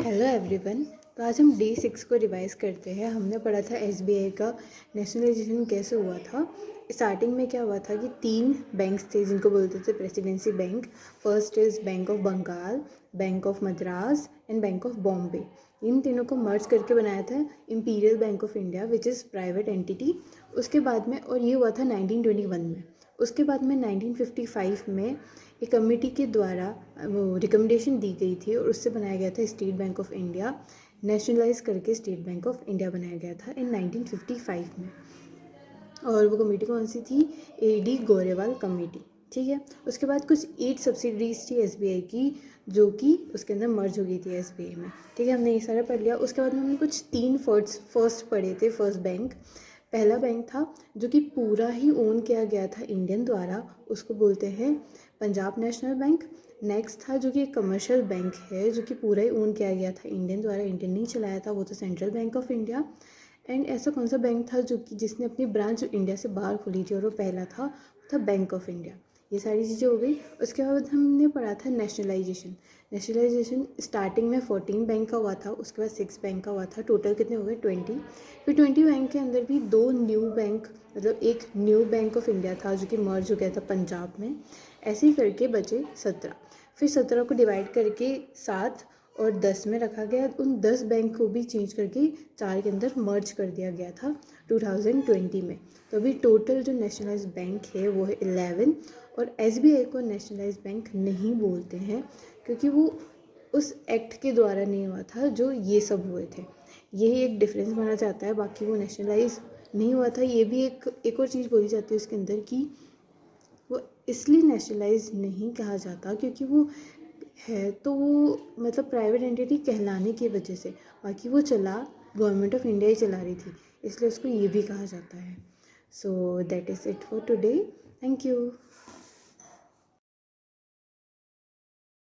Hello everyone. तो आज हम D6 को रिवाइज़ करते हैं। हमने पढ़ा था SBI का नेशनलाइजेशन कैसे हुआ था। स्टार्टिंग में क्या हुआ था कि 3 बैंक्स थे जिनको बोलते थे presidency bank. First is bank of Bengal, bank of Madras and bank of Bombay. इन तीनों को मर्ज करके बनाया था imperial bank of India which is private entity. उसके बाद में, और ये हुआ था 1921 में। उसके बाद में 1955 में एक कमेटी के द्वारा वो रिकमेंडेशन दी गई थी और उससे बनाया गया था state bank of India. Nationalise करके स्टेट बैंक ऑफ इंडिया बनाया गया था इन 1955 में। और वो कमेटी कौन सी थी? AD Gorewal committee. ठीक है। उसके बाद कुछ 8 सब्सिडरीज थी SBI की जो कि उसके अंदर मर्ज हो गई थी SBI में। ठीक है, हमने ये सारा पढ़ लिया। उसके बाद में हमने कुछ 3 फर्स्ट पढ़े थे। फर्स्ट बैंक, पहला बैंक था जो कि पूरा ही ओन किया गया था इंडियन द्वारा, उसको बोलते हैं पंजाब नेशनल बैंक। नेक्स्ट था जो कि एक कमर्शियल बैंक है जो कि पूरा ही ओन किया गया था इंडियन द्वारा, इंडियन नहीं चलाया था, वो तो central bank of India. And ऐसा कौन सा बैंक था जो कि जिसने अपनी ब्रांच इंडिया से बाहर खोली थी और वो पहला था, वो था बैंक ऑफ इंडिया। ये सारी चीज़ें हो गई। उसके बाद हमने पढ़ा था नेशनलाइजेशन। नेशनलाइजेशन स्टार्टिंग में 14 बैंक का हुआ था, उसके बाद 6 बैंक का हुआ था। टोटल कितने हो गए? 20। फिर 20 बैंक के अंदर भी 2 न्यू बैंक, मतलब एक न्यू बैंक ऑफ इंडिया था जो कि मर्ज हो गया था पंजाब में। ऐसे ही करके बचे 17। फिर 17 को डिवाइड करके 7 और 10 में रखा गया। उन 10 बैंक को भी चेंज करके 4 के अंदर मर्ज कर दिया गया था 2020 में। तो अभी टोटल जो नेशनलाइज बैंक है वो है 11। और SBI को नेशनलाइज बैंक नहीं बोलते हैं क्योंकि वो उस एक्ट के द्वारा नहीं हुआ था जो ये सब हुए थे। यही एक डिफरेंस माना जाता है, बाकी वो नेशनलाइज नहीं हुआ था। ये भी एक और चीज़ बोली जाती है उसके अंदर कि वो इसलिए नेशनलाइज नहीं कहा जाता क्योंकि वो है तो वो मतलब प्राइवेट एंटिटी कहलाने की वजह से, बाकी वो चला गवर्नमेंट ऑफ इंडिया ही चला रही थी, इसलिए उसको ये भी कहा जाता है। So that is it for today. Thank you.